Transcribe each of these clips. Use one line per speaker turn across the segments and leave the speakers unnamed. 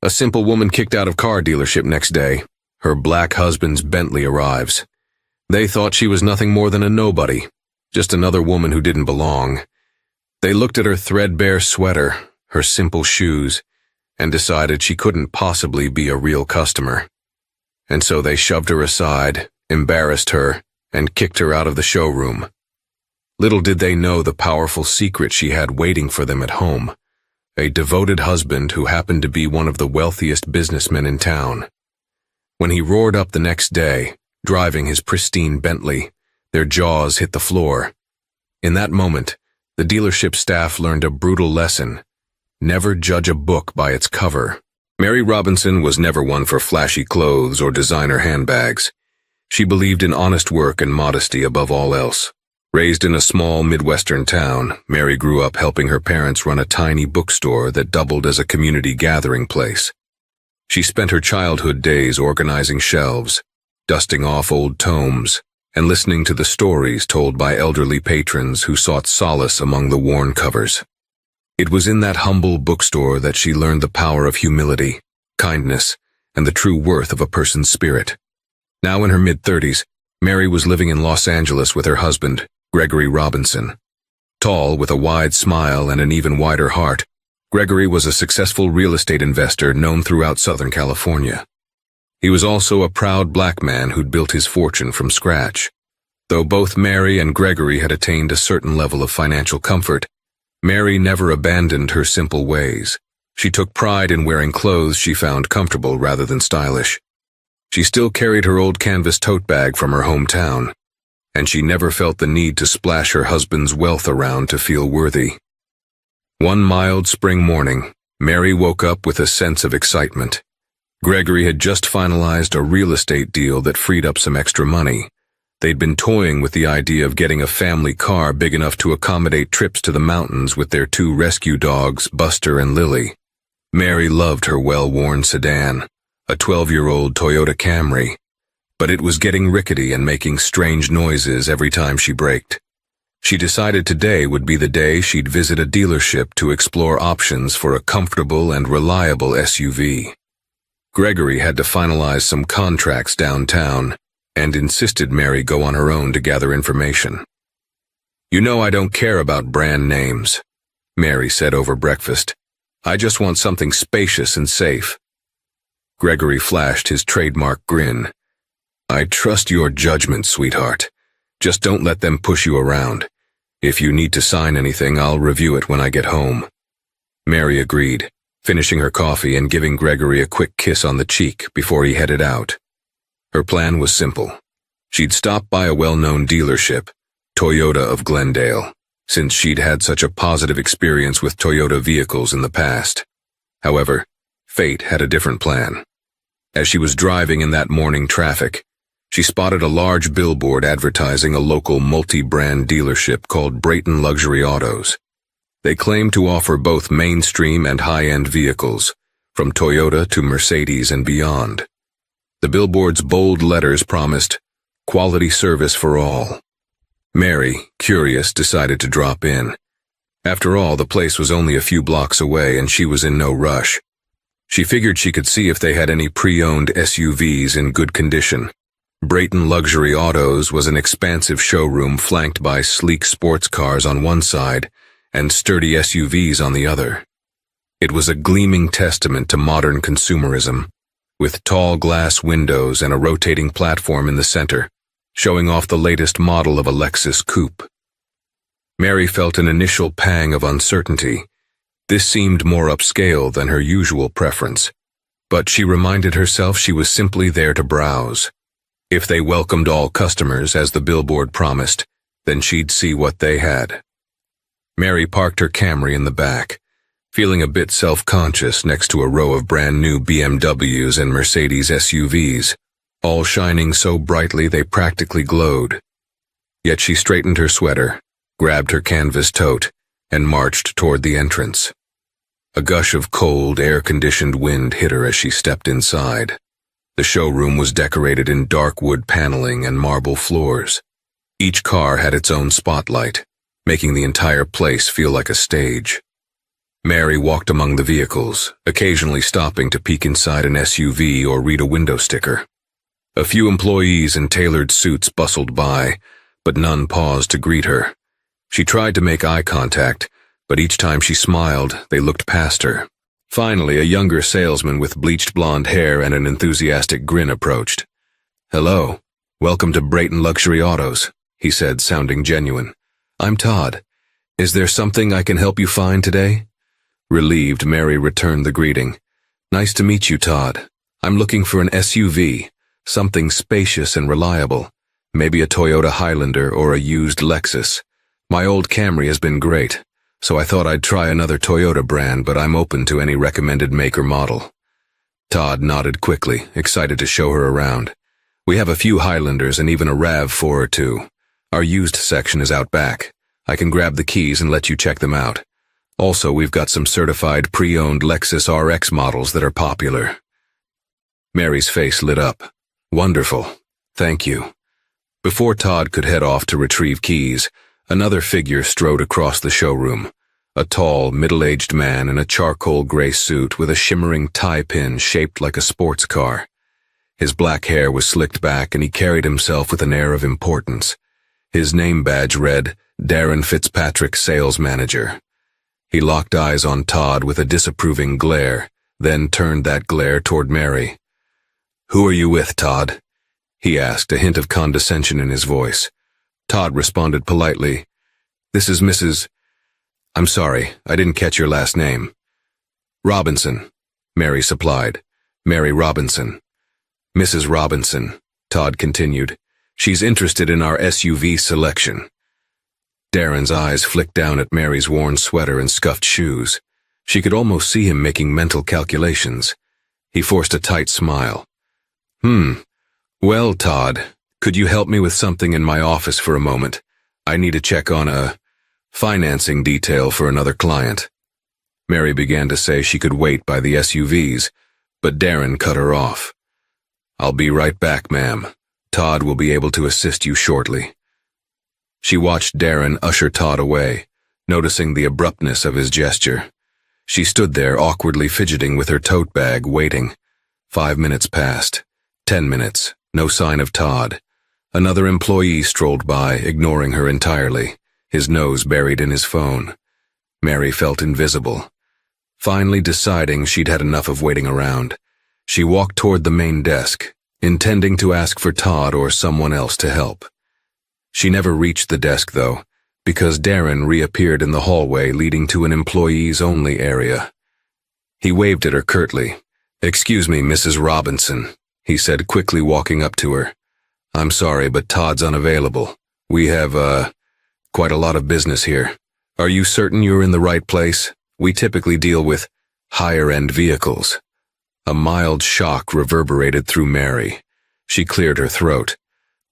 A simple woman kicked out of car dealership next day. Her black husband's Bentley arrives. They thought she was nothing more than a nobody, just another woman who didn't belong. They looked at her threadbare sweater, her simple shoes, and decided she couldn't possibly be a real customer. And so they shoved her aside, embarrassed her, and kicked her out of the showroom. Little did they know the powerful secret she had waiting for them at home. A devoted husband who happened to be one of the wealthiest businessmen in town. When he roared up the next day, driving his pristine Bentley, their jaws hit the floor. In that moment, the dealership staff learned a brutal lesson. Never judge a book by its cover. Mary Robinson was never one for flashy clothes or designer handbags. She believed in honest work and modesty above all else. Raised in a small Midwestern town, Mary grew up helping her parents run a tiny bookstore that doubled as a community gathering place. She spent her childhood days organizing shelves, dusting off old tomes, and listening to the stories told by elderly patrons who sought solace among the worn covers. It was in that humble bookstore that she learned the power of humility, kindness, and the true worth of a person's spirit. Now in her mid-30s, Mary was living in Los Angeles with her husband, Gregory Robinson. Tall, with a wide smile and an even wider heart, Gregory was a successful real estate investor known throughout Southern California. He was also a proud black man who'd built his fortune from scratch. Though both Mary and Gregory had attained a certain level of financial comfort, Mary never abandoned her simple ways. She took pride in wearing clothes she found comfortable rather than stylish. She still carried her old canvas tote bag from her hometown, and she never felt the need to splash her husband's wealth around to feel worthy. One mild spring morning, Mary woke up with a sense of excitement. Gregory had just finalized a real estate deal that freed up some extra money. They'd been toying with the idea of getting a family car big enough to accommodate trips to the mountains with their two rescue dogs, Buster and Lily. Mary loved her well-worn sedan, a 12-year-old Toyota Camry, but it was getting rickety and making strange noises every time she braked. She decided today would be the day she'd visit a dealership to explore options for a comfortable and reliable SUV. Gregory had to finalize some contracts downtown and insisted Mary go on her own to gather information. "You know I don't care about brand names," Mary said over breakfast. "I just want something spacious and safe." Gregory flashed his trademark grin. "I trust your judgment, sweetheart. Just don't let them push you around. If you need to sign anything, I'll review it when I get home." Mary agreed, finishing her coffee and giving Gregory a quick kiss on the cheek before he headed out. Her plan was simple. She'd stop by a well-known dealership, Toyota of Glendale, since she'd had such a positive experience with Toyota vehicles in the past. However, fate had a different plan. As she was driving in that morning traffic, she spotted a large billboard advertising a local multi-brand dealership called Brayton Luxury Autos. They claimed to offer both mainstream and high-end vehicles, from Toyota to Mercedes and beyond. The billboard's bold letters promised quality service for all. Mary, curious, decided to drop in. After all, the place was only a few blocks away and she was in no rush. She figured she could see if they had any pre-owned SUVs in good condition. Brayton Luxury Autos was an expansive showroom flanked by sleek sports cars on one side and sturdy SUVs on the other. It was a gleaming testament to modern consumerism, with tall glass windows and a rotating platform in the center, showing off the latest model of a Lexus coupe. Mary felt an initial pang of uncertainty. This seemed more upscale than her usual preference, but she reminded herself she was simply there to browse. If they welcomed all customers, as the billboard promised, then she'd see what they had. Mary parked her Camry in the back, feeling a bit self-conscious next to a row of brand-new BMWs and Mercedes SUVs, all shining so brightly they practically glowed. Yet she straightened her sweater, grabbed her canvas tote, and marched toward the entrance. A gush of cold, air-conditioned wind hit her as she stepped inside. The showroom was decorated in dark wood paneling and marble floors. Each car had its own spotlight, making the entire place feel like a stage. Mary walked among the vehicles, occasionally stopping to peek inside an SUV or read a window sticker. A few employees in tailored suits bustled by, but none paused to greet her. She tried to make eye contact, but each time she smiled, they looked past her. Finally, a younger salesman with bleached blonde hair and an enthusiastic grin approached. "Hello. Welcome to Brayton Luxury Autos," he said, sounding genuine. "I'm Todd. Is there something I can help you find today?" Relieved, Mary returned the greeting. "Nice to meet you, Todd. I'm looking for an SUV, something spacious and reliable. Maybe a Toyota Highlander or a used Lexus. My old Camry has been great, so I thought I'd try another Toyota brand, but I'm open to any recommended make or model." Todd nodded quickly, excited to show her around. "We have a few Highlanders and even a RAV4 or two. Our used section is out back. I can grab the keys and let you check them out. Also, we've got some certified pre-owned Lexus RX models that are popular." Mary's face lit up. "Wonderful. Thank you." Before Todd could head off to retrieve keys, another figure strode across the showroom. A tall, middle-aged man in a charcoal gray suit with a shimmering tie pin shaped like a sports car. His black hair was slicked back and he carried himself with an air of importance. His name badge read, Darren Fitzpatrick, Sales Manager. He locked eyes on Todd with a disapproving glare, then turned that glare toward Mary. "Who are you with, Todd?" he asked, a hint of condescension in his voice. Todd responded politely, "This is Mrs. I'm sorry, I didn't catch your last name." "Robinson," Mary supplied. "Mary Robinson." "Mrs. Robinson," Todd continued. "She's interested in our SUV selection." Darren's eyes flicked down at Mary's worn sweater and scuffed shoes. She could almost see him making mental calculations. He forced a tight smile. "Well, Todd, could you help me with something in my office for a moment? I need to check on a financing detail for another client." Mary began to say she could wait by the SUVs, but Darren cut her off. "I'll be right back, ma'am. Todd will be able to assist you shortly." She watched Darren usher Todd away, noticing the abruptness of his gesture. She stood there awkwardly fidgeting with her tote bag, waiting. 5 minutes passed. 10 minutes. No sign of Todd. Another employee strolled by, ignoring her entirely, his nose buried in his phone. Mary felt invisible. Finally deciding she'd had enough of waiting around, she walked toward the main desk, intending to ask for Todd or someone else to help. She never reached the desk, though, because Darren reappeared in the hallway leading to an employees-only area. He waved at her curtly. "Excuse me, Mrs. Robinson," he said, quickly walking up to her. "I'm sorry, but Todd's unavailable. We have, quite a lot of business here. Are you certain you're in the right place? We typically deal with higher-end vehicles." A mild shock reverberated through Mary. She cleared her throat.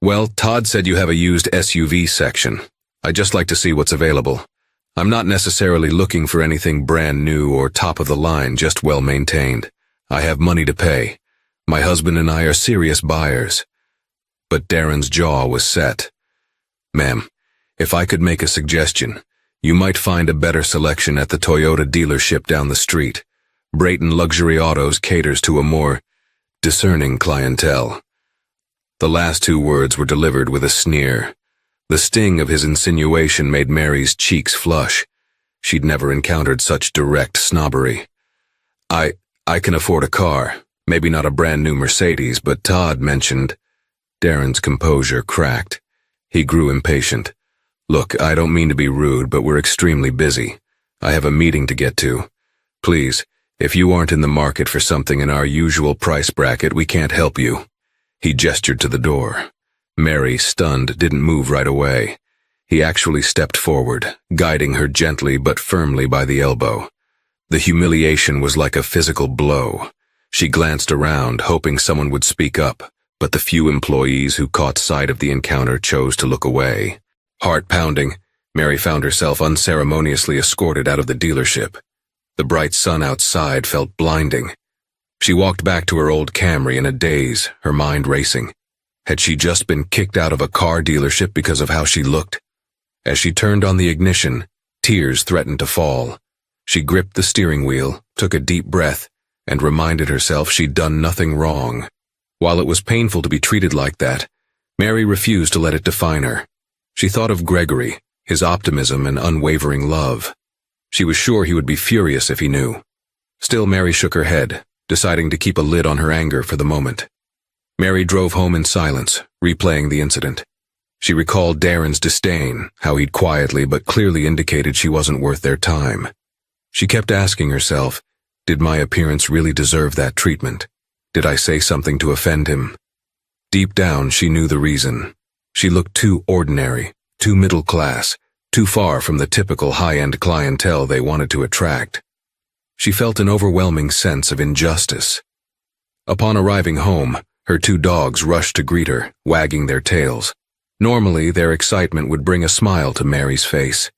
"Well, Todd said you have a used SUV section. I'd just like to see what's available. I'm not necessarily looking for anything brand new or top of the line, just well maintained. I have money to pay. My husband and I are serious buyers." But Darren's jaw was set. "Ma'am, if I could make a suggestion, you might find a better selection at the Toyota dealership down the street. Brayton Luxury Autos caters to a more discerning clientele." The last 2 words were delivered with a sneer. The sting of his insinuation made Mary's cheeks flush. She'd never encountered such direct snobbery. I can afford a car, maybe not a brand new Mercedes, but Todd mentioned." Darren's composure cracked. He grew impatient. "Look, I don't mean to be rude, but we're extremely busy. I have a meeting to get to. Please, if you aren't in the market for something in our usual price bracket, we can't help you." He gestured to the door. Mary, stunned, didn't move right away. He actually stepped forward, guiding her gently but firmly by the elbow. The humiliation was like a physical blow. She glanced around, hoping someone would speak up, but the few employees who caught sight of the encounter chose to look away. Heart pounding, Mary found herself unceremoniously escorted out of the dealership. The bright sun outside felt blinding. She walked back to her old Camry in a daze, her mind racing. Had she just been kicked out of a car dealership because of how she looked? As she turned on the ignition, tears threatened to fall. She gripped the steering wheel, took a deep breath, and reminded herself she'd done nothing wrong. While it was painful to be treated like that, Mary refused to let it define her. She thought of Gregory, his optimism and unwavering love. She was sure he would be furious if he knew. Still, Mary shook her head, deciding to keep a lid on her anger for the moment. Mary drove home in silence, replaying the incident. She recalled Darren's disdain, how he'd quietly but clearly indicated she wasn't worth their time. She kept asking herself, did my appearance really deserve that treatment? Did I say something to offend him? Deep down, she knew the reason. She looked too ordinary, too middle class, too far from the typical high-end clientele they wanted to attract. She felt an overwhelming sense of injustice. Upon arriving home, her 2 dogs rushed to greet her, wagging their tails. Normally, their excitement would bring a smile to Mary's face.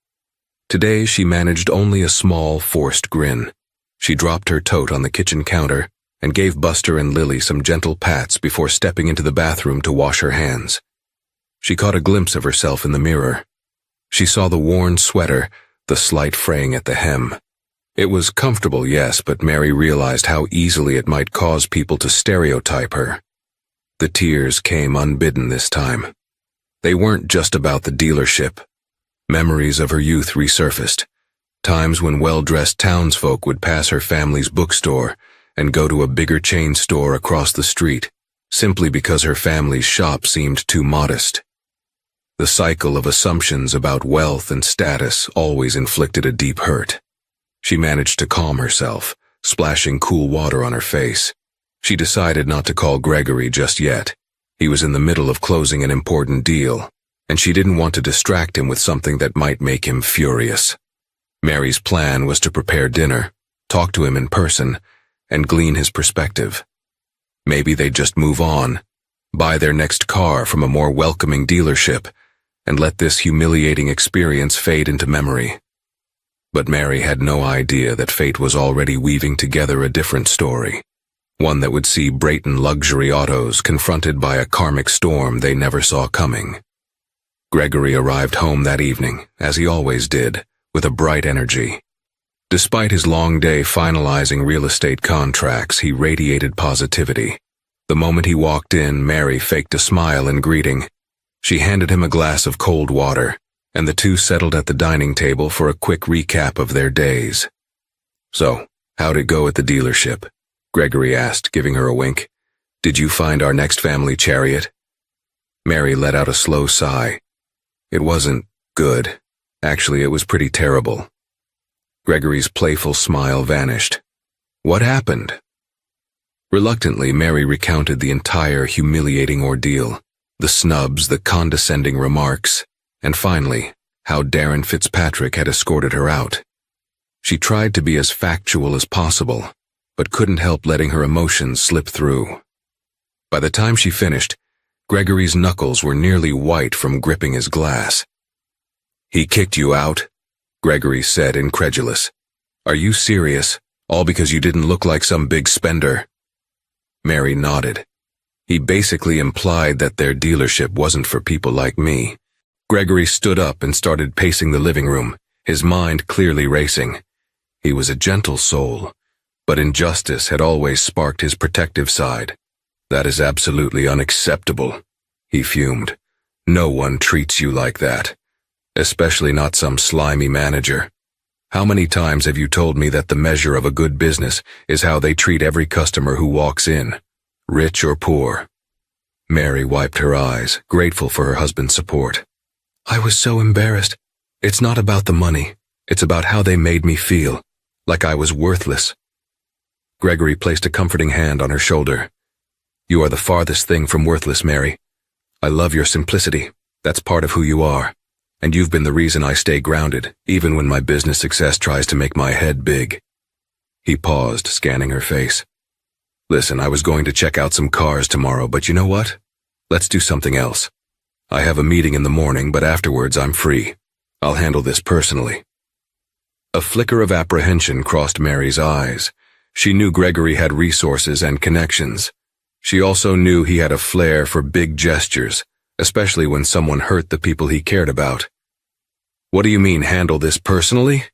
Today, she managed only a small, forced grin. She dropped her tote on the kitchen counter and gave Buster and Lily some gentle pats before stepping into the bathroom to wash her hands. She caught a glimpse of herself in the mirror. She saw the worn sweater, the slight fraying at the hem. It was comfortable, yes, but Mary realized how easily it might cause people to stereotype her. The tears came unbidden this time. They weren't just about the dealership. Memories of her youth resurfaced. Times when well-dressed townsfolk would pass her family's bookstore and go to a bigger chain store across the street, simply because her family's shop seemed too modest. The cycle of assumptions about wealth and status always inflicted a deep hurt. She managed to calm herself, splashing cool water on her face. She decided not to call Gregory just yet. He was in the middle of closing an important deal, and she didn't want to distract him with something that might make him furious. Mary's plan was to prepare dinner, talk to him in person, and glean his perspective. Maybe they'd just move on, buy their next car from a more welcoming dealership, and let this humiliating experience fade into memory. But Mary had no idea that fate was already weaving together a different story, one that would see Brayton luxury autos confronted by a karmic storm they never saw coming. Gregory arrived home that evening, as he always did, with a bright energy. Despite his long day finalizing real estate contracts, he radiated positivity. The moment he walked in, Mary faked a smile in greeting. She handed him a glass of cold water, and the two settled at the dining table for a quick recap of their days. "So, how'd it go at the dealership?" Gregory asked, giving her a wink. "Did you find our next family chariot?" Mary let out a slow sigh. "It wasn't good. Actually, it was pretty terrible." Gregory's playful smile vanished. "What happened?" Reluctantly, Mary recounted the entire humiliating ordeal, the snubs, the condescending remarks, and finally, how Darren Fitzpatrick had escorted her out. She tried to be as factual as possible, but couldn't help letting her emotions slip through. By the time she finished, Gregory's knuckles were nearly white from gripping his glass. "He kicked you out?" Gregory said, incredulous. "Are you serious? All because you didn't look like some big spender?" Mary nodded. "He basically implied that their dealership wasn't for people like me." Gregory stood up and started pacing the living room, his mind clearly racing. He was a gentle soul, but injustice had always sparked his protective side. "That is absolutely unacceptable," he fumed. "No one treats you like that. Especially not some slimy manager. How many times have you told me that the measure of a good business is how they treat every customer who walks in, rich or poor?" Mary wiped her eyes, grateful for her husband's support. "I was so embarrassed. It's not about the money. It's about how they made me feel, like I was worthless." Gregory placed a comforting hand on her shoulder. "You are the farthest thing from worthless, Mary. I love your simplicity. That's part of who you are. And you've been the reason I stay grounded, even when my business success tries to make my head big." He paused, scanning her face. "Listen, I was going to check out some cars tomorrow, but you know what? Let's do something else. I have a meeting in the morning, but afterwards I'm free. I'll handle this personally." A flicker of apprehension crossed Mary's eyes. She knew Gregory had resources and connections. She also knew he had a flair for big gestures, especially when someone hurt the people he cared about. "What do you mean, handle this personally?"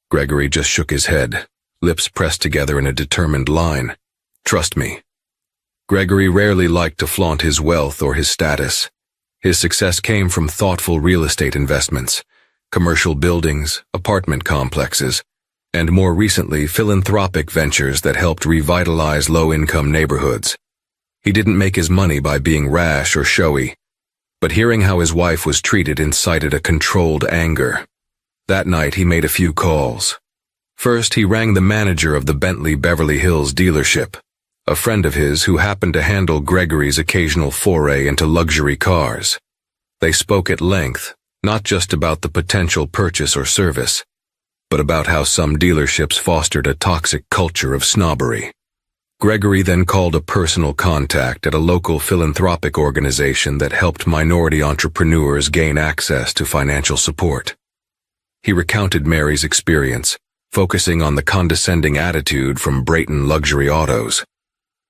Gregory just shook his head, lips pressed together in a determined line. Trust me. Gregory rarely liked to flaunt his wealth or his status. His success came from thoughtful real estate investments, commercial buildings, apartment complexes, and more recently philanthropic ventures that helped revitalize low-income neighborhoods. He didn't make his money by being rash or showy, but hearing how his wife was treated incited a controlled anger. That night he made a few calls. First, he rang the manager of the Bentley Beverly Hills dealership, a friend of his who happened to handle Gregory's occasional foray into luxury cars. They spoke at length, not just about the potential purchase or service, but about how some dealerships fostered a toxic culture of snobbery. Gregory then called a personal contact at a local philanthropic organization that helped minority entrepreneurs gain access to financial support. He recounted Mary's experience, focusing on the condescending attitude from Brayton Luxury Autos.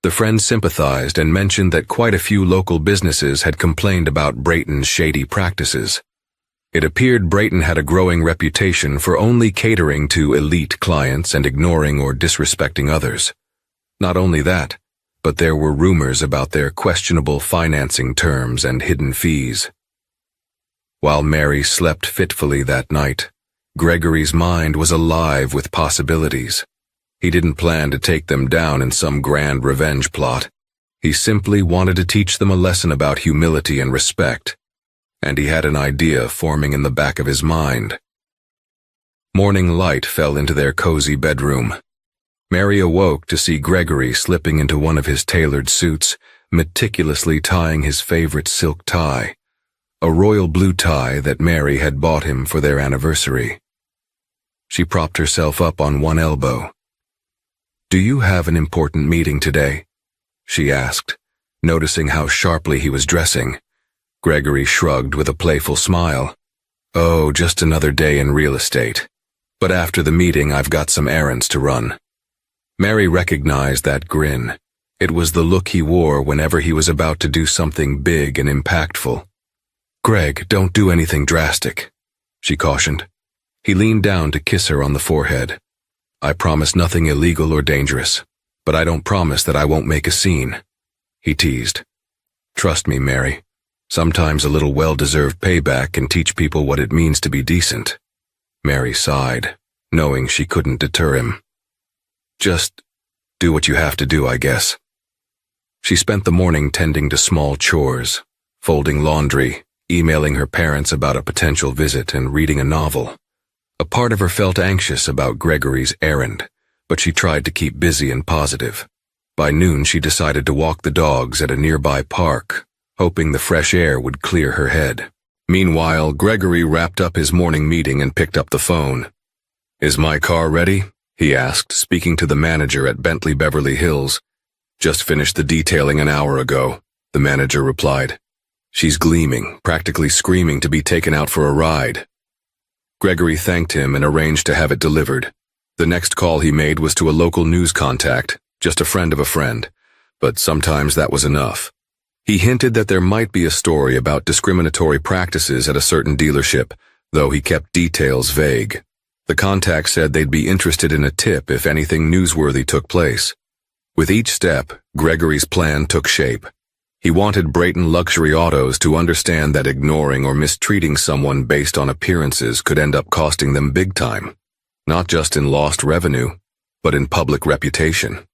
The friend sympathized and mentioned that quite a few local businesses had complained about Brayton's shady practices. It appeared Brayton had a growing reputation for only catering to elite clients and ignoring or disrespecting others. Not only that, but there were rumors about their questionable financing terms and hidden fees. While Mary slept fitfully that night, Gregory's mind was alive with possibilities. He didn't plan to take them down in some grand revenge plot. He simply wanted to teach them a lesson about humility and respect, and he had an idea forming in the back of his mind. Morning light fell into their cozy bedroom. Mary awoke to see Gregory slipping into one of his tailored suits, meticulously tying his favorite silk tie, a royal blue tie that Mary had bought him for their anniversary. She propped herself up on one elbow. "Do you have an important meeting today?" she asked, noticing how sharply he was dressing. Gregory shrugged with a playful smile. "Oh, just another day in real estate. But after the meeting, I've got some errands to run." Mary recognized that grin. It was the look he wore whenever he was about to do something big and impactful. "Greg, don't do anything drastic," she cautioned. He leaned down to kiss her on the forehead. "I promise nothing illegal or dangerous, but I don't promise that I won't make a scene," he teased. "Trust me, Mary. Sometimes a little well-deserved payback can teach people what it means to be decent." Mary sighed, knowing she couldn't deter him. "Just do what you have to do, I guess." She spent the morning tending to small chores, folding laundry, emailing her parents about a potential visit, and reading a novel. A part of her felt anxious about Gregory's errand, but she tried to keep busy and positive. By noon, she decided to walk the dogs at a nearby park, hoping the fresh air would clear her head. Meanwhile, Gregory wrapped up his morning meeting and picked up the phone. "Is my car ready?" he asked, speaking to the manager at Bentley Beverly Hills. "Just finished the detailing an hour ago," the manager replied. "She's gleaming, practically screaming to be taken out for a ride." Gregory thanked him and arranged to have it delivered. The next call he made was to a local news contact, just a friend of a friend, but sometimes that was enough. He hinted that there might be a story about discriminatory practices at a certain dealership, though he kept details vague. The contact said they'd be interested in a tip if anything newsworthy took place. With each step, Gregory's plan took shape. He wanted Brayton Luxury Autos to understand that ignoring or mistreating someone based on appearances could end up costing them big time, not just in lost revenue, but in public reputation.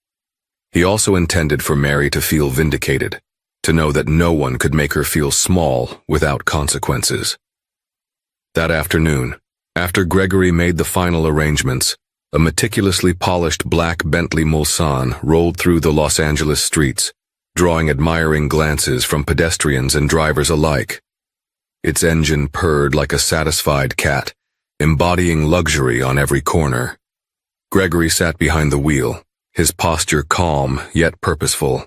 He also intended for Mary to feel vindicated, to know that no one could make her feel small without consequences. That afternoon, after Gregory made the final arrangements, a meticulously polished black Bentley Mulsanne rolled through the Los Angeles streets, drawing admiring glances from pedestrians and drivers alike. Its engine purred like a satisfied cat, embodying luxury on every corner. Gregory sat behind the wheel, his posture calm yet purposeful.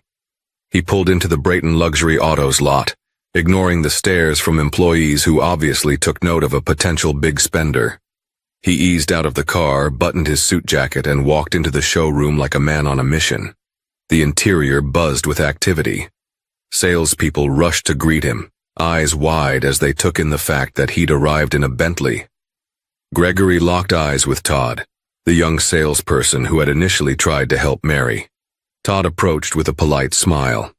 He pulled into the Brayton Luxury Autos lot, ignoring the stares from employees who obviously took note of a potential big spender. He eased out of the car, buttoned his suit jacket, and walked into the showroom like a man on a mission. The interior buzzed with activity. Salespeople rushed to greet him, eyes wide as they took in the fact that he'd arrived in a Bentley. Gregory locked eyes with Todd, the young salesperson who had initially tried to help Mary. Todd approached with a polite smile.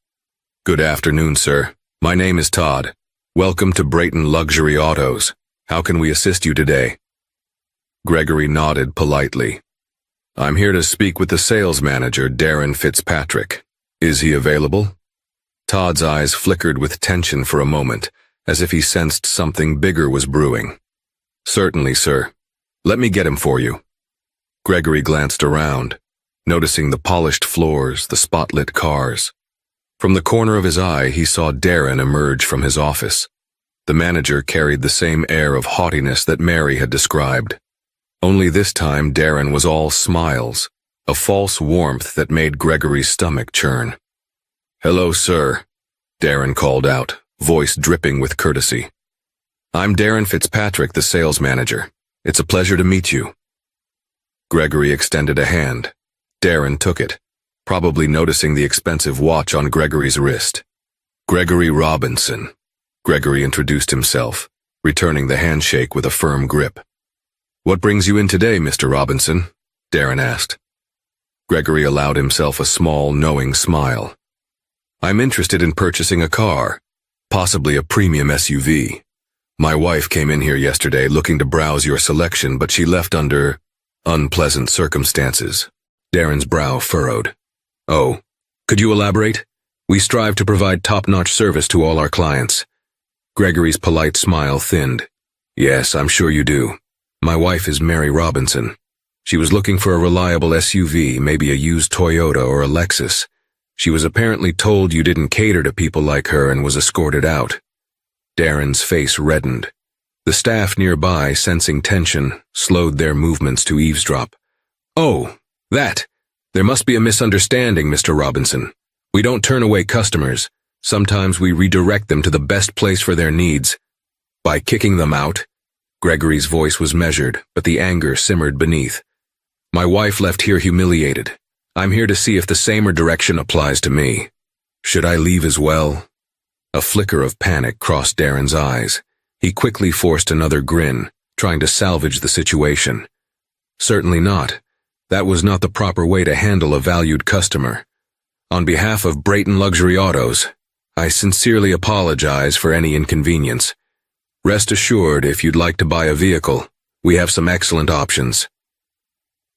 "Good afternoon, sir. My name is Todd. Welcome to Brayton Luxury Autos. How can we assist you today?" Gregory nodded politely. "I'm here to speak with the sales manager, Darren Fitzpatrick. Is he available?" Todd's eyes flickered with tension for a moment, as if he sensed something bigger was brewing. "Certainly, sir. Let me get him for you." Gregory glanced around, noticing the polished floors, the spotlit cars. From the corner of his eye, he saw Darren emerge from his office. The manager carried the same air of haughtiness that Mary had described. Only this time Darren was all smiles, a false warmth that made Gregory's stomach churn. "Hello, sir," Darren called out, voice dripping with courtesy. "I'm Darren Fitzpatrick, the sales manager. It's a pleasure to meet you." Gregory extended a hand. Darren took it, probably noticing the expensive watch on Gregory's wrist. "Gregory Robinson," Gregory introduced himself, returning the handshake with a firm grip. "What brings you in today, Mr. Robinson?" Darren asked. Gregory allowed himself a small, knowing smile. "I'm interested in purchasing a car, possibly a premium SUV. My wife came in here yesterday looking to browse your selection, but she left under unpleasant circumstances." Darren's brow furrowed. "Oh, could you elaborate? We strive to provide top-notch service to all our clients." Gregory's polite smile thinned. "Yes, I'm sure you do. My wife is Mary Robinson. She was looking for a reliable SUV, maybe a used Toyota or a Lexus. She was apparently told you didn't cater to people like her and was escorted out." Darren's face reddened. The staff nearby, sensing tension, slowed their movements to eavesdrop. "Oh, that. There must be a misunderstanding, Mr. Robinson. We don't turn away customers. Sometimes we redirect them to the best place for their needs. By kicking them out?" Gregory's voice was measured, but the anger simmered beneath. "My wife left here humiliated. I'm here to see if the same direction applies to me. Should I leave as well?" A flicker of panic crossed Darren's eyes. He quickly forced another grin, trying to salvage the situation. "Certainly not. That was not the proper way to handle a valued customer. On behalf of Brayton Luxury Autos, I sincerely apologize for any inconvenience. Rest assured, if you'd like to buy a vehicle, we have some excellent options."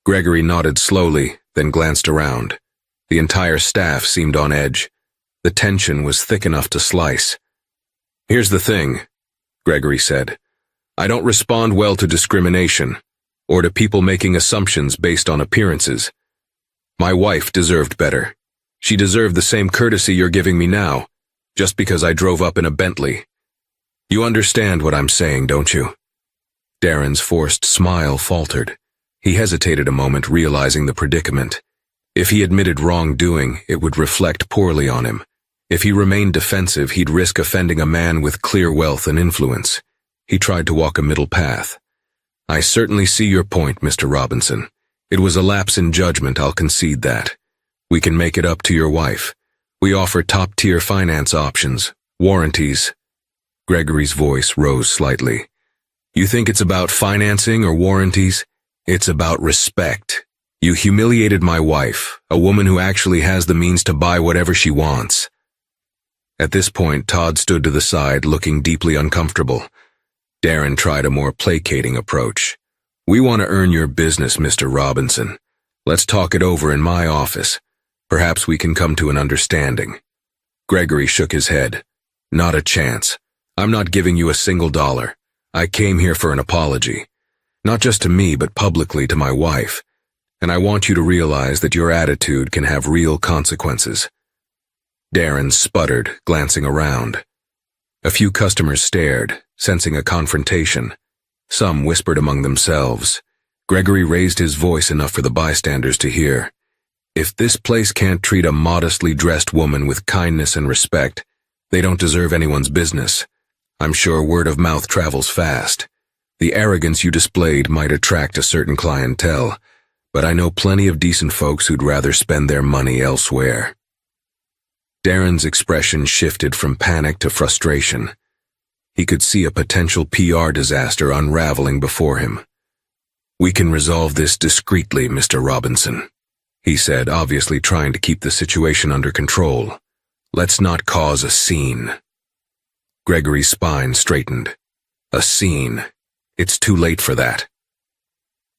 Gregory nodded slowly, then glanced around. The entire staff seemed on edge. The tension was thick enough to slice. "Here's the thing," Gregory said. "I don't respond well to discrimination, or to people making assumptions based on appearances. My wife deserved better. She deserved the same courtesy you're giving me now, just because I drove up in a Bentley. You understand what I'm saying, don't you?" Darren's forced smile faltered. He hesitated a moment, realizing the predicament. If he admitted wrongdoing, it would reflect poorly on him. If he remained defensive, he'd risk offending a man with clear wealth and influence. He tried to walk a middle path. "I certainly see your point, Mr. Robinson. It was a lapse in judgment, I'll concede that. We can make it up to your wife. We offer top-tier finance options, warranties." Gregory's voice rose slightly. "You think it's about financing or warranties? It's about respect. You humiliated my wife, a woman who actually has the means to buy whatever she wants." At this point, Todd stood to the side, looking deeply uncomfortable. Darren tried a more placating approach. "We want to earn your business, Mr. Robinson. Let's talk it over in my office. Perhaps we can come to an understanding." Gregory shook his head. "Not a chance. I'm not giving you a single dollar. I came here for an apology. Not just to me, but publicly to my wife. And I want you to realize that your attitude can have real consequences." Darren sputtered, glancing around. A few customers stared, sensing a confrontation. Some whispered among themselves. Gregory raised his voice enough for the bystanders to hear. "If this place can't treat a modestly dressed woman with kindness and respect, they don't deserve anyone's business. I'm sure word of mouth travels fast. The arrogance you displayed might attract a certain clientele, but I know plenty of decent folks who'd rather spend their money elsewhere." Darren's expression shifted from panic to frustration. He could see a potential PR disaster unraveling before him. "We can resolve this discreetly, Mr. Robinson," he said, obviously trying to keep the situation under control. "Let's not cause a scene." Gregory's spine straightened. A scene. It's too late for that.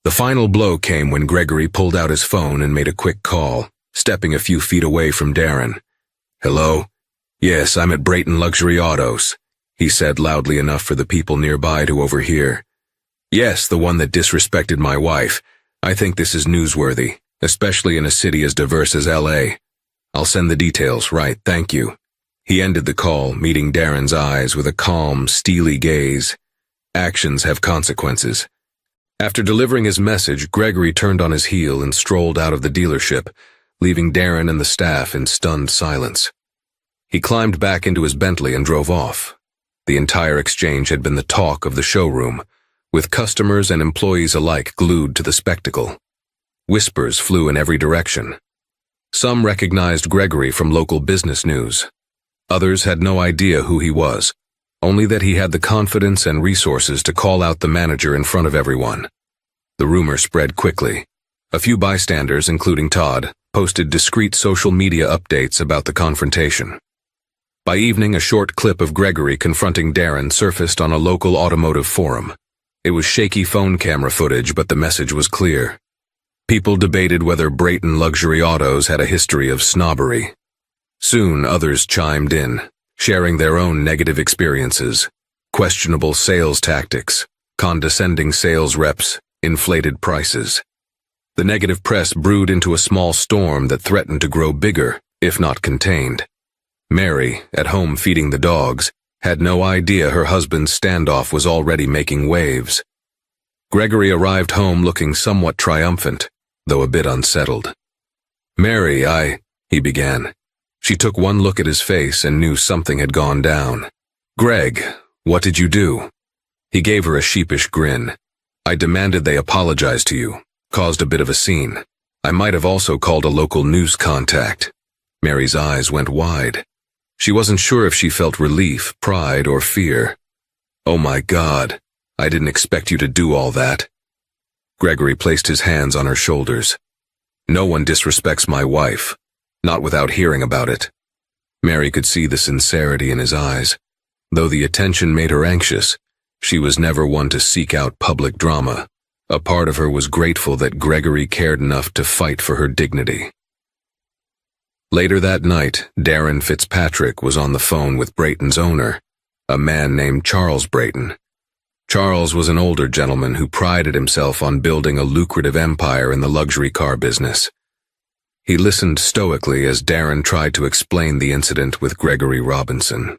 The final blow came when Gregory pulled out his phone and made a quick call, stepping a few feet away from Darren. "Hello? Yes, I'm at Brayton Luxury Autos," he said loudly enough for the people nearby to overhear. "Yes, the one that disrespected my wife. I think this is newsworthy, especially in a city as diverse as LA. I'll send the details, right, thank you." He ended the call, meeting Darren's eyes with a calm, steely gaze. Actions have consequences. After delivering his message, Gregory turned on his heel and strolled out of the dealership, leaving Darren and the staff in stunned silence. He climbed back into his Bentley and drove off. The entire exchange had been the talk of the showroom, with customers and employees alike glued to the spectacle. Whispers flew in every direction. Some recognized Gregory from local business news. Others had no idea who he was, only that he had the confidence and resources to call out the manager in front of everyone. The rumor spread quickly. A few bystanders, including Todd, posted discreet social media updates about the confrontation. By evening, a short clip of Gregory confronting Darren surfaced on a local automotive forum. It was shaky phone camera footage, but the message was clear. People debated whether Brayton Luxury Autos had a history of snobbery. Soon, others chimed in, sharing their own negative experiences, questionable sales tactics, condescending sales reps, inflated prices. The negative press brewed into a small storm that threatened to grow bigger, if not contained. Mary, at home feeding the dogs, had no idea her husband's standoff was already making waves. Gregory arrived home looking somewhat triumphant, though a bit unsettled. "Mary, he began. She took one look at his face and knew something had gone down. "Greg, what did you do?" He gave her a sheepish grin. "I demanded they apologize to you, caused a bit of a scene. I might have also called a local news contact." Mary's eyes went wide. She wasn't sure if she felt relief, pride, or fear. "Oh my God, I didn't expect you to do all that." Gregory placed his hands on her shoulders. "No one disrespects my wife. Not without hearing about it." Mary could see the sincerity in his eyes. Though the attention made her anxious, she was never one to seek out public drama. A part of her was grateful that Gregory cared enough to fight for her dignity. Later that night, Darren Fitzpatrick was on the phone with Brayton's owner, a man named Charles Brayton. Charles was an older gentleman who prided himself on building a lucrative empire in the luxury car business. He listened stoically as Darren tried to explain the incident with Gregory Robinson.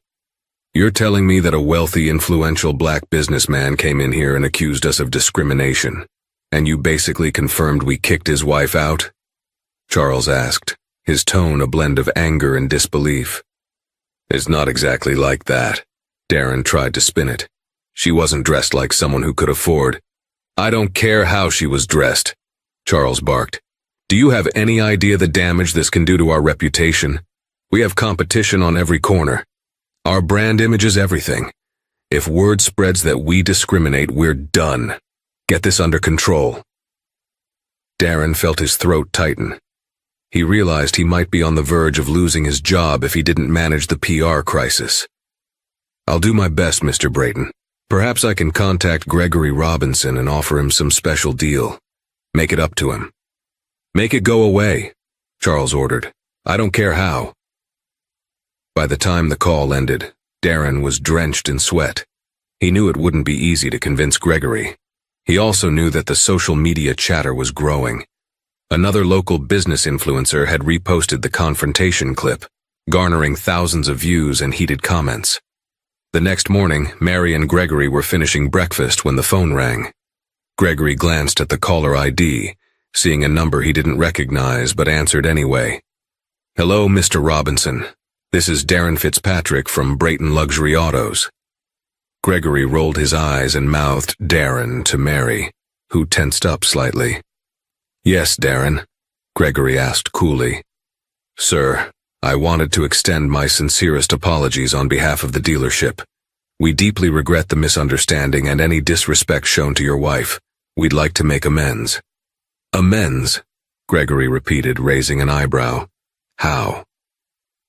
"You're telling me that a wealthy, influential black businessman came in here and accused us of discrimination, and you basically confirmed we kicked his wife out?" Charles asked, his tone a blend of anger and disbelief. "It's not exactly like that." Darren tried to spin it. "She wasn't dressed like someone who could afford—" "I don't care how she was dressed," Charles barked. "Do you have any idea the damage this can do to our reputation? We have competition on every corner. Our brand image is everything. If word spreads that we discriminate, we're done. Get this under control." Darren felt his throat tighten. He realized he might be on the verge of losing his job if he didn't manage the PR crisis. "I'll do my best, Mr. Brayton. Perhaps I can contact Gregory Robinson and offer him some special deal. Make it up to him." "Make it go away," Charles ordered. "I don't care how." By the time the call ended, Darren was drenched in sweat. He knew it wouldn't be easy to convince Gregory. He also knew that the social media chatter was growing. Another local business influencer had reposted the confrontation clip, garnering thousands of views and heated comments. The next morning, Mary and Gregory were finishing breakfast when the phone rang. Gregory glanced at the caller ID, seeing a number he didn't recognize but answered anyway. "Hello, Mr. Robinson. This is Darren Fitzpatrick from Brayton Luxury Autos." Gregory rolled his eyes and mouthed "Darren" to Mary, who tensed up slightly. "Yes, Darren," Gregory asked coolly. "Sir, I wanted to extend my sincerest apologies on behalf of the dealership. We deeply regret the misunderstanding and any disrespect shown to your wife. We'd like to make amends. Amends? Gregory repeated, raising an eyebrow. How?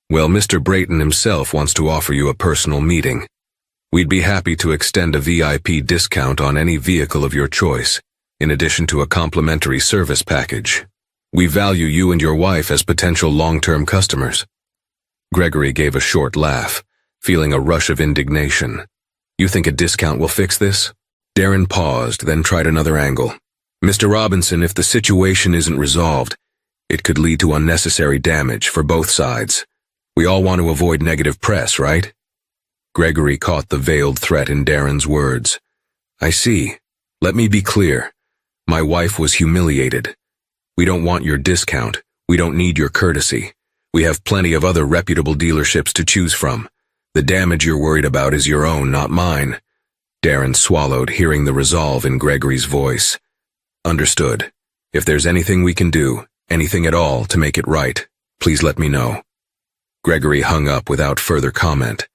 Well, Mr. Brayton himself wants to offer you a personal meeting. We'd be happy to extend a VIP discount on any vehicle of your choice, in addition to a complimentary service package. We value you and your wife as potential long-term customers. Gregory gave a short laugh, feeling a rush of indignation. You think a discount will fix this? Darren paused, then tried another angle. Mr. Robinson, if the situation isn't resolved, it could lead to unnecessary damage for both sides. We all want to avoid negative press, right? Gregory caught the veiled threat in Darren's words. I see. Let me be clear. My wife was humiliated. We don't want your discount. We don't need your courtesy. We have plenty of other reputable dealerships to choose from. The damage you're worried about is your own, not mine. Darren swallowed, hearing the resolve in Gregory's voice. Understood. If there's anything we can do, anything at all, to make it right, please let me know. Gregory hung up without further comment.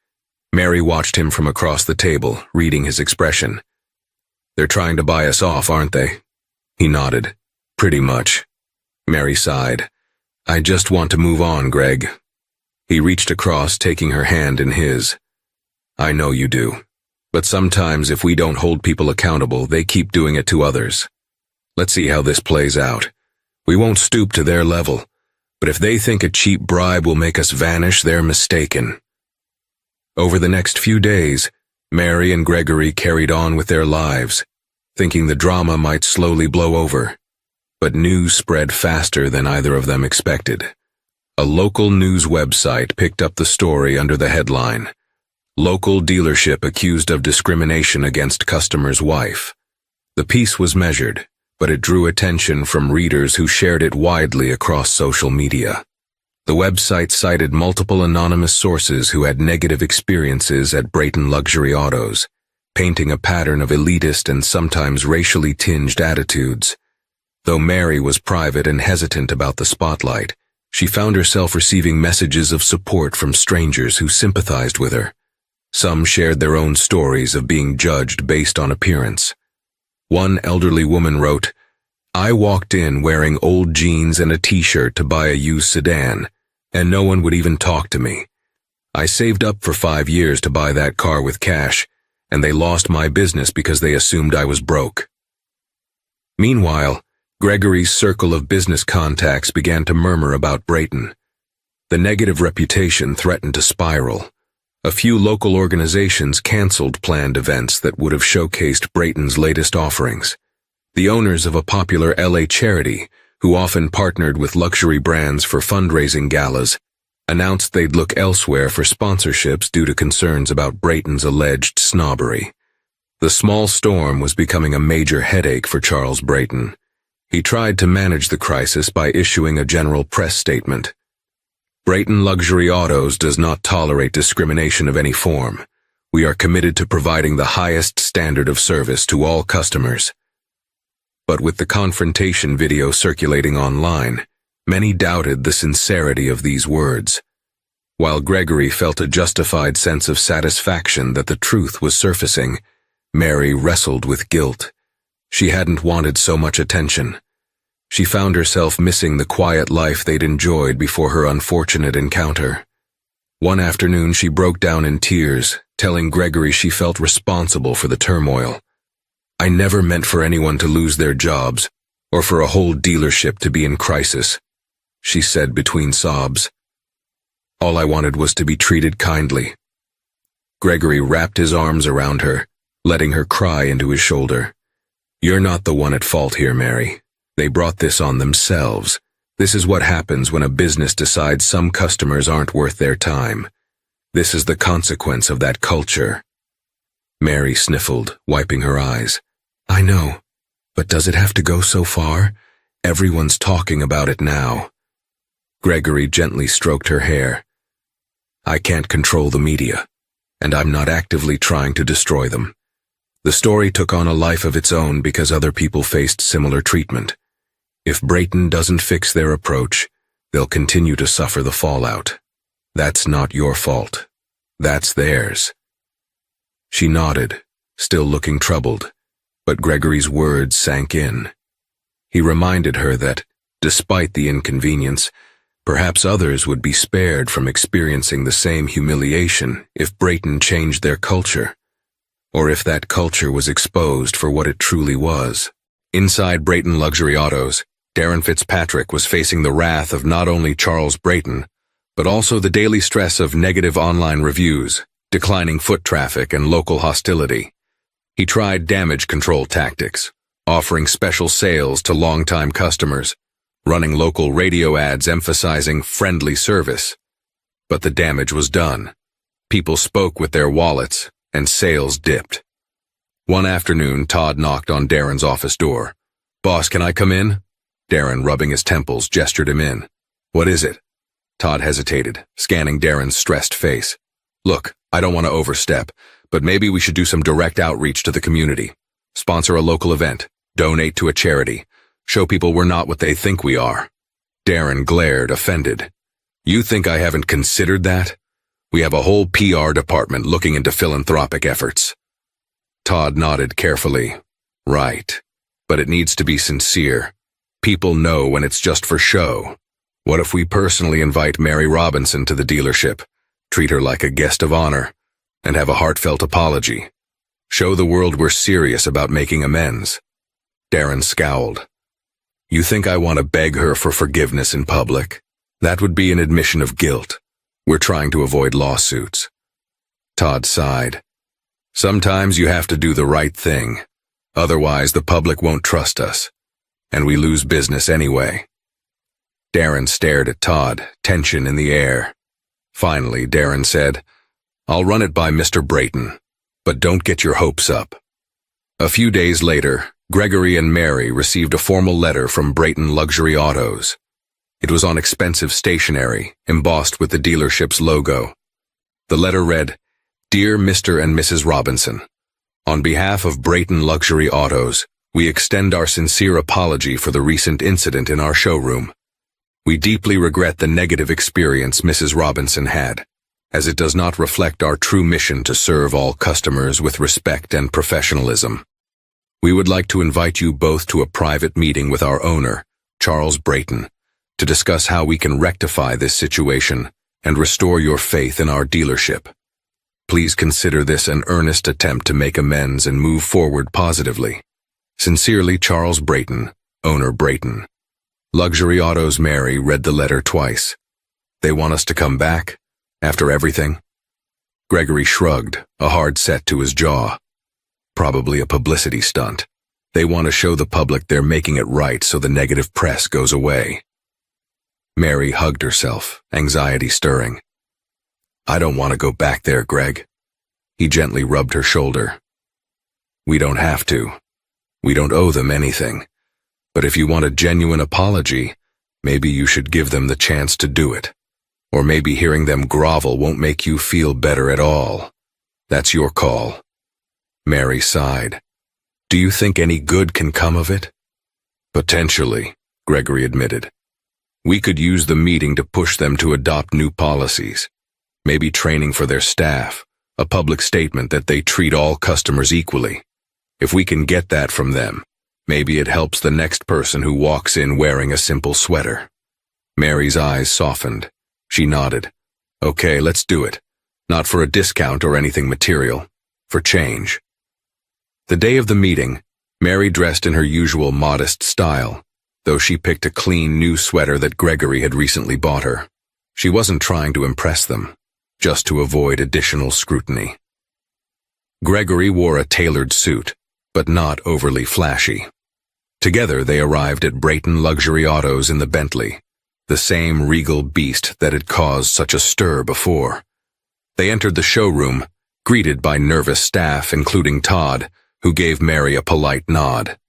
Mary watched him from across the table, reading his expression. They're trying to buy us off, aren't they? He nodded. Pretty much. Mary sighed. I just want to move on, Greg. He reached across, taking her hand in his. I know you do. But sometimes if we don't hold people accountable, they keep doing it to others. Let's see how this plays out. We won't stoop to their level, but if they think a cheap bribe will make us vanish, they're mistaken. Over the next few days, Mary and Gregory carried on with their lives, thinking the drama might slowly blow over. But news spread faster than either of them expected. A local news website picked up the story under the headline, Local Dealership Accused of Discrimination Against Customer's Wife. The piece was measured, but it drew attention from readers who shared it widely across social media. The website cited multiple anonymous sources who had negative experiences at Brayton Luxury Autos, painting a pattern of elitist and sometimes racially tinged attitudes. Though Mary was private and hesitant about the spotlight, she found herself receiving messages of support from strangers who sympathized with her. Some shared their own stories of being judged based on appearance. One elderly woman wrote, I walked in wearing old jeans and a t-shirt to buy a used sedan, and no one would even talk to me. I saved up for 5 years to buy that car with cash, and they lost my business because they assumed I was broke. Meanwhile, Gregory's circle of business contacts began to murmur about Brayton. The negative reputation threatened to spiral. A few local organizations canceled planned events that would have showcased Brayton's latest offerings. The owners of a popular LA charity, who often partnered with luxury brands for fundraising galas, announced they'd look elsewhere for sponsorships due to concerns about Brayton's alleged snobbery. The small storm was becoming a major headache for Charles Brayton. He tried to manage the crisis by issuing a general press statement. Brayton Luxury Autos does not tolerate discrimination of any form. We are committed to providing the highest standard of service to all customers. But with the confrontation video circulating online, many doubted the sincerity of these words. While Gregory felt a justified sense of satisfaction that the truth was surfacing, Mary wrestled with guilt. She hadn't wanted so much attention. She found herself missing the quiet life they'd enjoyed before her unfortunate encounter. One afternoon she broke down in tears, telling Gregory she felt responsible for the turmoil. I never meant for anyone to lose their jobs, or for a whole dealership to be in crisis, she said between sobs. All I wanted was to be treated kindly. Gregory wrapped his arms around her, letting her cry into his shoulder. You're not the one at fault here, Mary. They brought this on themselves. This is what happens when a business decides some customers aren't worth their time. This is the consequence of that culture. Mary sniffled, wiping her eyes. I know, but does it have to go so far? Everyone's talking about it now. Gregory gently stroked her hair. I can't control the media, and I'm not actively trying to destroy them. The story took on a life of its own because other people faced similar treatment. If Brayton doesn't fix their approach, they'll continue to suffer the fallout. That's not your fault. That's theirs. She nodded, still looking troubled. But Gregory's words sank in. He reminded her that, despite the inconvenience, perhaps others would be spared from experiencing the same humiliation if Brayton changed their culture, or if that culture was exposed for what it truly was. Inside Brayton Luxury Autos, Darren Fitzpatrick was facing the wrath of not only Charles Brayton, but also the daily stress of negative online reviews, declining foot traffic, and local hostility. He tried damage control tactics, offering special sales to longtime customers, running local radio ads emphasizing friendly service. But the damage was done. People spoke with their wallets, and sales dipped. One afternoon, Todd knocked on Darren's office door. "Boss, can I come in?" Darren, rubbing his temples, gestured him in. "What is it?" Todd hesitated, scanning Darren's stressed face. "Look, I don't want to overstep, but maybe we should do some direct outreach to the community. Sponsor a local event, donate to a charity, show people we're not what they think we are." Darren glared, offended. "You think I haven't considered that? We have a whole PR department looking into philanthropic efforts." Todd nodded carefully. "Right, but it needs to be sincere. People know when it's just for show. What if we personally invite Mary Robinson to the dealership, treat her like a guest of honor, and have a heartfelt apology? Show the world we're serious about making amends." Darren scowled. "You think I want to beg her for forgiveness in public? That would be an admission of guilt. We're trying to avoid lawsuits." Todd sighed. "Sometimes you have to do the right thing. Otherwise, the public won't trust us, and we lose business anyway." Darren stared at Todd, tension in the air. Finally, Darren said, "I'll run it by Mr. Brayton, but don't get your hopes up." A few days later, Gregory and Mary received a formal letter from Brayton Luxury Autos. It was on expensive stationery, embossed with the dealership's logo. The letter read, "Dear Mr. and Mrs. Robinson, on behalf of Brayton Luxury Autos, we extend our sincere apology for the recent incident in our showroom. We deeply regret the negative experience Mrs. Robinson had, as it does not reflect our true mission to serve all customers with respect and professionalism. We would like to invite you both to a private meeting with our owner, Charles Brayton, to discuss how we can rectify this situation and restore your faith in our dealership. Please consider this an earnest attempt to make amends and move forward positively. Sincerely, Charles Brayton, owner Brayton." Luxury Autos Mary read the letter twice. "They want us to come back? After everything?" Gregory shrugged, a hard set to his jaw. "Probably a publicity stunt. They want to show the public they're making it right so the negative press goes away." Mary hugged herself, anxiety stirring. "I don't want to go back there, Greg." He gently rubbed her shoulder. "We don't have to. We don't owe them anything. But if you want a genuine apology, maybe you should give them the chance to do it. Or maybe hearing them grovel won't make you feel better at all. That's your call." Mary sighed. "Do you think any good can come of it?" "Potentially," Gregory admitted. "We could use the meeting to push them to adopt new policies. Maybe training for their staff, a public statement that they treat all customers equally. If we can get that from them, maybe it helps the next person who walks in wearing a simple sweater." Mary's eyes softened. She nodded. "Okay, let's do it. Not for a discount or anything material. For change." The day of the meeting, Mary dressed in her usual modest style, though she picked a clean new sweater that Gregory had recently bought her. She wasn't trying to impress them, just to avoid additional scrutiny. Gregory wore a tailored suit, but not overly flashy. Together they arrived at Brayton Luxury Autos in the Bentley, the same regal beast that had caused such a stir before. They entered the showroom, greeted by nervous staff including Todd, who gave Mary a polite nod.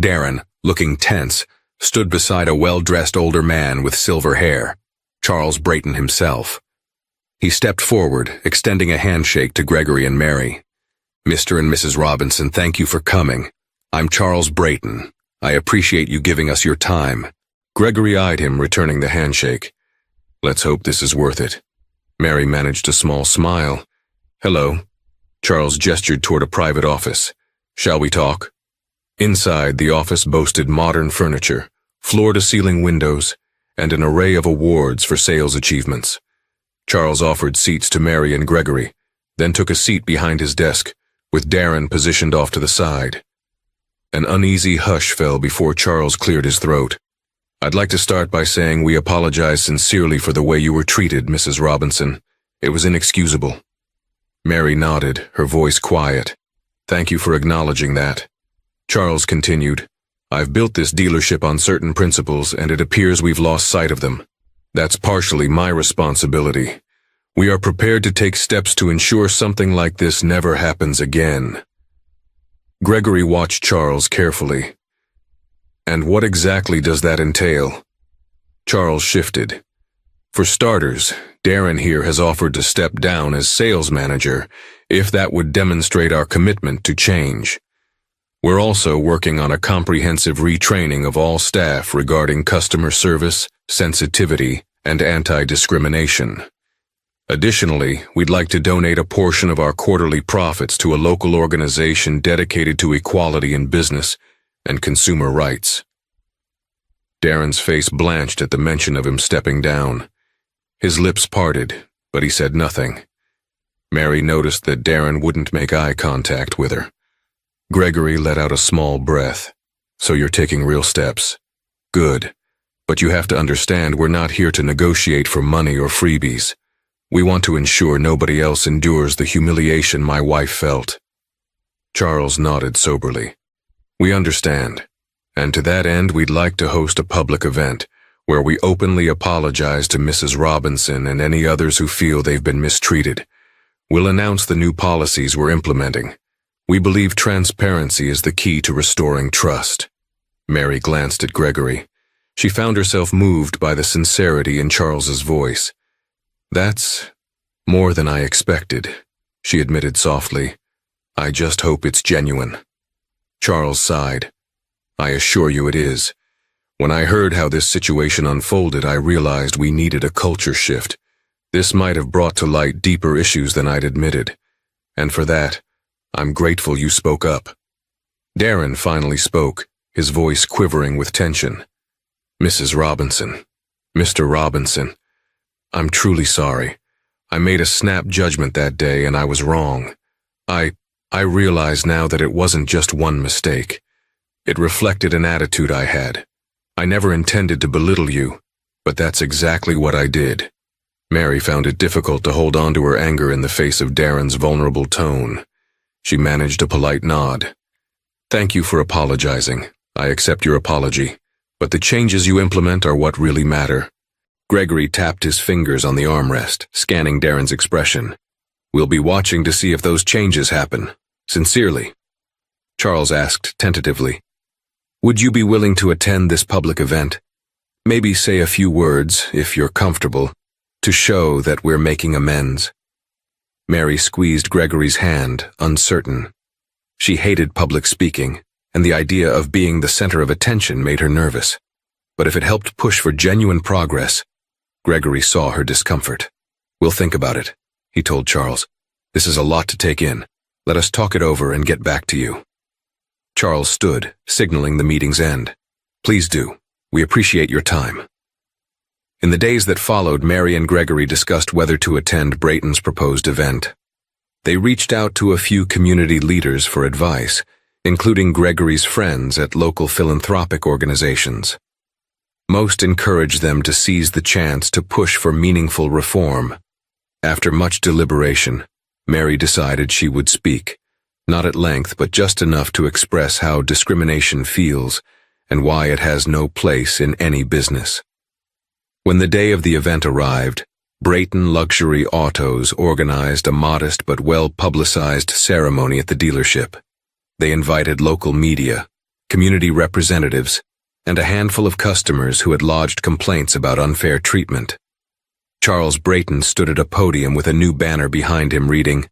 Darren, looking tense, stood beside a well-dressed older man with silver hair, Charles Brayton himself. He stepped forward, extending a handshake to Gregory and Mary. "Mr. and Mrs. Robinson, thank you for coming. I'm Charles Brayton. I appreciate you giving us your time." Gregory eyed him, returning the handshake. "Let's hope this is worth it." Mary managed a small smile. "Hello." Charles gestured toward a private office. "Shall we talk?" Inside, the office boasted modern furniture, floor-to-ceiling windows, and an array of awards for sales achievements. Charles offered seats to Mary and Gregory, then took a seat behind his desk, with Darren positioned off to the side. An uneasy hush fell before Charles cleared his throat. "I'd like to start by saying we apologize sincerely for the way you were treated, Mrs. Robinson. It was inexcusable." Mary nodded, her voice quiet. "Thank you for acknowledging that." Charles continued, "I've built this dealership on certain principles, and it appears we've lost sight of them. That's partially my responsibility. We are prepared to take steps to ensure something like this never happens again." Gregory watched Charles carefully. "And what exactly does that entail?" Charles shifted. "For starters, Darren here has offered to step down as sales manager if that would demonstrate our commitment to change. We're also working on a comprehensive retraining of all staff regarding customer service, sensitivity, and anti-discrimination. Additionally, we'd like to donate a portion of our quarterly profits to a local organization dedicated to equality in business and consumer rights." Darren's face blanched at the mention of him stepping down. His lips parted, but he said nothing. Mary noticed that Darren wouldn't make eye contact with her. Gregory let out a small breath. "So you're taking real steps. Good. But you have to understand we're not here to negotiate for money or freebies. We want to ensure nobody else endures the humiliation my wife felt." Charles nodded soberly. "We understand. And to that end, we'd like to host a public event where we openly apologize to Mrs. Robinson and any others who feel they've been mistreated. We'll announce the new policies we're implementing. We believe transparency is the key to restoring trust." Mary glanced at Gregory. She found herself moved by the sincerity in Charles's voice. "That's more than I expected," she admitted softly. "I just hope it's genuine." Charles sighed. "I assure you it is. When I heard how this situation unfolded, I realized we needed a culture shift. This might have brought to light deeper issues than I'd admitted. And for that, I'm grateful you spoke up." Darren finally spoke, his voice quivering with tension. "Mrs. Robinson, Mr. Robinson, I'm truly sorry. I made a snap judgment that day and I was wrong. I realize now that it wasn't just one mistake. It reflected an attitude I had. I never intended to belittle you, but that's exactly what I did." Mary found it difficult to hold on to her anger in the face of Darren's vulnerable tone. She managed a polite nod. "Thank you for apologizing. I accept your apology, but the changes you implement are what really matter." Gregory tapped his fingers on the armrest, scanning Darren's expression. "We'll be watching to see if those changes happen. Sincerely." Charles asked tentatively, "Would you be willing to attend this public event? Maybe say a few words, if you're comfortable, to show that we're making amends." Mary squeezed Gregory's hand, uncertain. She hated public speaking, and the idea of being the center of attention made her nervous. But if it helped push for genuine progress, Gregory saw her discomfort. "We'll think about it," he told Charles. "This is a lot to take in. Let us talk it over and get back to you." Charles stood, signaling the meeting's end. "Please do. We appreciate your time." In the days that followed, Mary and Gregory discussed whether to attend Brayton's proposed event. They reached out to a few community leaders for advice, including Gregory's friends at local philanthropic organizations. Most encouraged them to seize the chance to push for meaningful reform. After much deliberation, Mary decided she would speak, not at length but just enough to express how discrimination feels and why it has no place in any business. When the day of the event arrived, Brayton Luxury Autos organized a modest but well-publicized ceremony at the dealership. They invited local media, community representatives, and a handful of customers who had lodged complaints about unfair treatment. Charles Brayton stood at a podium with a new banner behind him reading,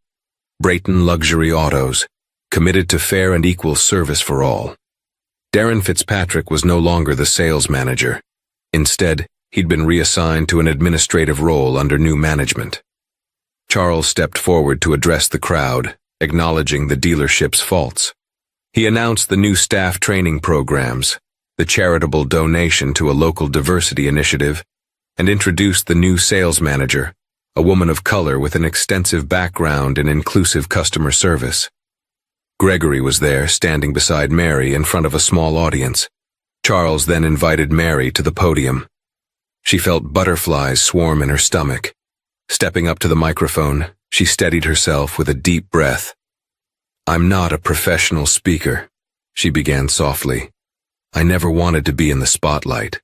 "Brayton Luxury Autos, committed to fair and equal service for all." Darren Fitzpatrick was no longer the sales manager. Instead, he'd been reassigned to an administrative role under new management. Charles stepped forward to address the crowd, acknowledging the dealership's faults. He announced the new staff training programs, the charitable donation to a local diversity initiative, and introduced the new sales manager, a woman of color with an extensive background in inclusive customer service. Gregory was there, standing beside Mary in front of a small audience. Charles then invited Mary to the podium. She felt butterflies swarm in her stomach. Stepping up to the microphone, she steadied herself with a deep breath. "I'm not a professional speaker," she began softly. "I never wanted to be in the spotlight.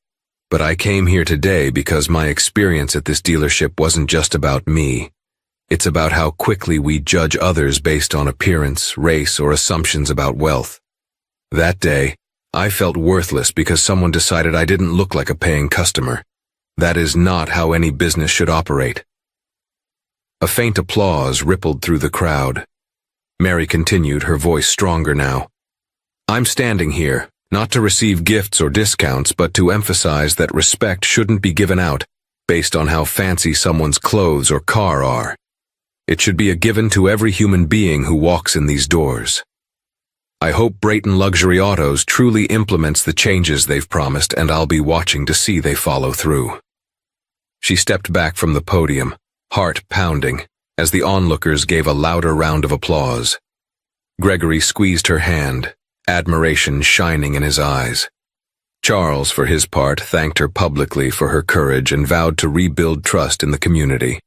But I came here today because my experience at this dealership wasn't just about me. It's about how quickly we judge others based on appearance, race, or assumptions about wealth. That day, I felt worthless because someone decided I didn't look like a paying customer. That is not how any business should operate." A faint applause rippled through the crowd. Mary continued, her voice stronger now. "I'm standing here, not to receive gifts or discounts, but to emphasize that respect shouldn't be given out based on how fancy someone's clothes or car are. It should be a given to every human being who walks in these doors. I hope Brayton Luxury Autos truly implements the changes they've promised, and I'll be watching to see they follow through." She stepped back from the podium, heart pounding, as the onlookers gave a louder round of applause. Gregory squeezed her hand, admiration shining in his eyes. Charles, for his part, thanked her publicly for her courage and vowed to rebuild trust in the community.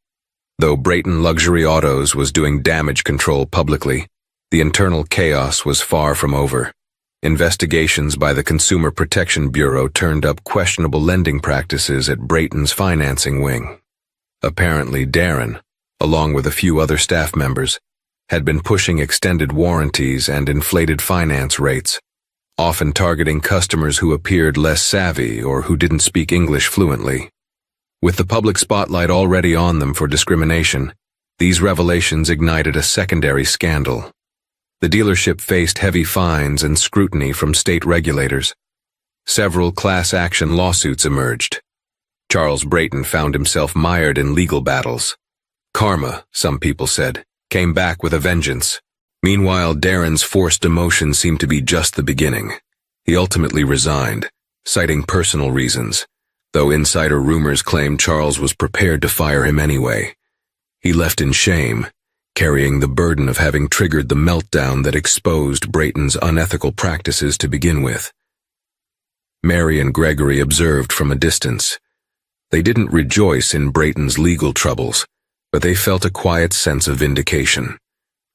Though Brayton Luxury Autos was doing damage control publicly, the internal chaos was far from over. Investigations by the Consumer Protection Bureau turned up questionable lending practices at Brayton's financing wing. Apparently, Darren, along with a few other staff members, had been pushing extended warranties and inflated finance rates, often targeting customers who appeared less savvy or who didn't speak English fluently. With the public spotlight already on them for discrimination, these revelations ignited a secondary scandal. The dealership faced heavy fines and scrutiny from state regulators. Several class action lawsuits emerged. Charles Brayton found himself mired in legal battles. Karma, some people said, came back with a vengeance. Meanwhile, Darren's forced emotion seemed to be just the beginning. He ultimately resigned, citing personal reasons, though insider rumors claimed Charles was prepared to fire him anyway. He left in shame, carrying the burden of having triggered the meltdown that exposed Brayton's unethical practices to begin with. Mary and Gregory observed from a distance. They didn't rejoice in Brayton's legal troubles, but they felt a quiet sense of vindication.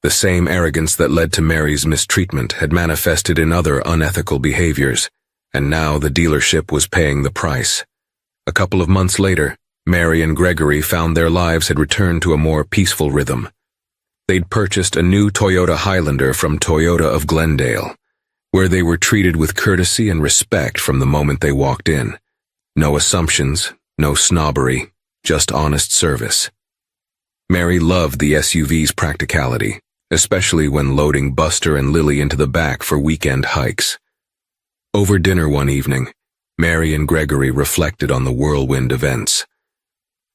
The same arrogance that led to Mary's mistreatment had manifested in other unethical behaviors, and now the dealership was paying the price. A couple of months later, Mary and Gregory found their lives had returned to a more peaceful rhythm. They'd purchased a new Toyota Highlander from Toyota of Glendale, where they were treated with courtesy and respect from the moment they walked in. No assumptions, no snobbery, just honest service. Mary loved the SUV's practicality, especially when loading Buster and Lily into the back for weekend hikes. Over dinner one evening, Mary and Gregory reflected on the whirlwind events.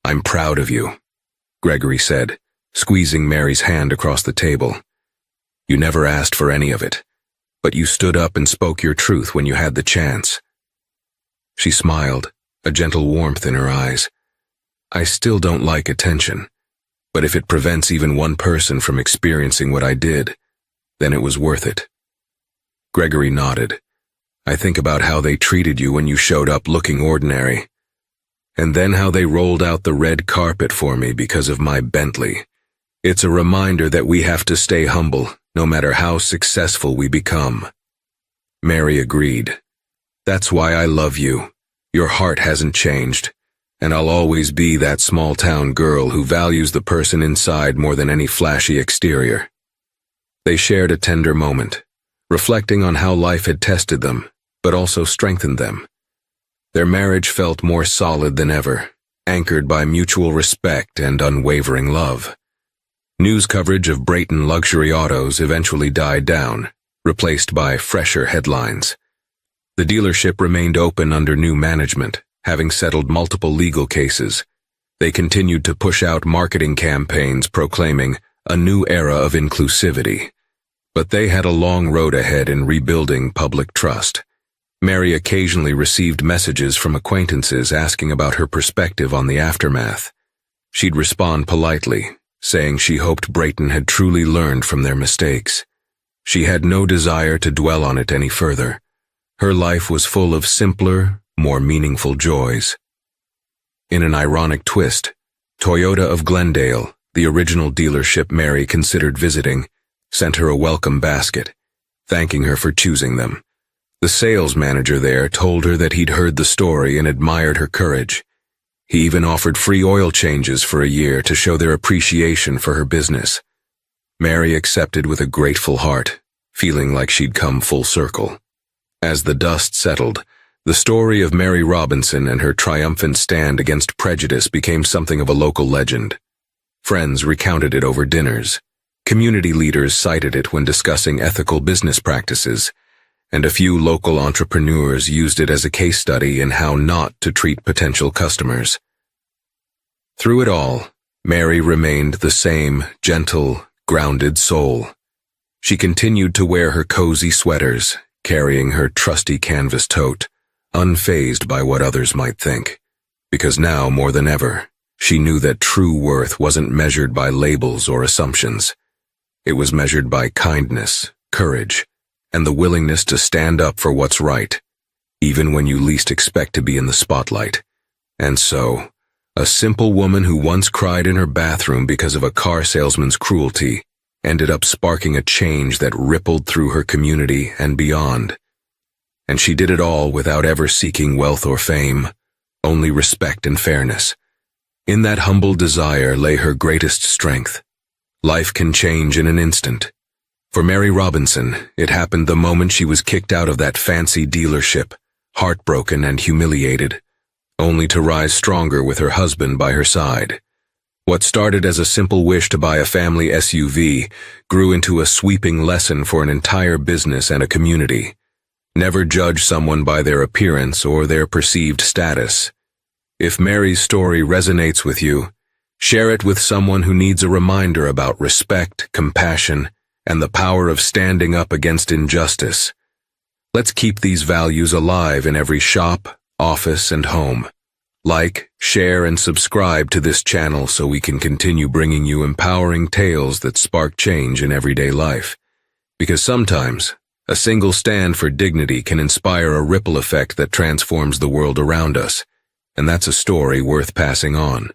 "I'm proud of you," Gregory said, squeezing Mary's hand across the table. "You never asked for any of it, but you stood up and spoke your truth when you had the chance." She smiled, a gentle warmth in her eyes. "I still don't like attention. But if it prevents even one person from experiencing what I did, then it was worth it." Gregory nodded. "I think about how they treated you when you showed up looking ordinary. And then how they rolled out the red carpet for me because of my Bentley. It's a reminder that we have to stay humble, no matter how successful we become." Mary agreed. "That's why I love you. Your heart hasn't changed. And I'll always be that small-town girl who values the person inside more than any flashy exterior." They shared a tender moment, reflecting on how life had tested them, but also strengthened them. Their marriage felt more solid than ever, anchored by mutual respect and unwavering love. News coverage of Brayton Luxury Autos eventually died down, replaced by fresher headlines. The dealership remained open under new management, having settled multiple legal cases. They continued to push out marketing campaigns proclaiming a new era of inclusivity. But they had a long road ahead in rebuilding public trust. Mary occasionally received messages from acquaintances asking about her perspective on the aftermath. She'd respond politely, saying she hoped Brayton had truly learned from their mistakes. She had no desire to dwell on it any further. Her life was full of simpler, more meaningful joys. In an ironic twist, Toyota of Glendale, the original dealership Mary considered visiting, sent her a welcome basket, thanking her for choosing them. The sales manager there told her that he'd heard the story and admired her courage. He even offered free oil changes for a year to show their appreciation for her business. Mary accepted with a grateful heart, feeling like she'd come full circle. As the dust settled, the story of Mary Robinson and her triumphant stand against prejudice became something of a local legend. Friends recounted it over dinners. Community leaders cited it when discussing ethical business practices, and a few local entrepreneurs used it as a case study in how not to treat potential customers. Through it all, Mary remained the same gentle, grounded soul. She continued to wear her cozy sweaters, carrying her trusty canvas tote, unfazed by what others might think. Because now, more than ever, she knew that true worth wasn't measured by labels or assumptions. It was measured by kindness, courage, and the willingness to stand up for what's right, even when you least expect to be in the spotlight. And so, a simple woman who once cried in her bathroom because of a car salesman's cruelty ended up sparking a change that rippled through her community and beyond. And she did it all without ever seeking wealth or fame, only respect and fairness. In that humble desire lay her greatest strength. Life can change in an instant. For Mary Robinson, it happened the moment she was kicked out of that fancy dealership, heartbroken and humiliated, only to rise stronger with her husband by her side. What started as a simple wish to buy a family SUV grew into a sweeping lesson for an entire business and a community. Never judge someone by their appearance or their perceived status. If Mary's story resonates with you, share it with someone who needs a reminder about respect, compassion, and the power of standing up against injustice. Let's keep these values alive in every shop, office, and home. Like, share, and subscribe to this channel so we can continue bringing you empowering tales that spark change in everyday life. Because sometimes, a single stand for dignity can inspire a ripple effect that transforms the world around us, and that's a story worth passing on.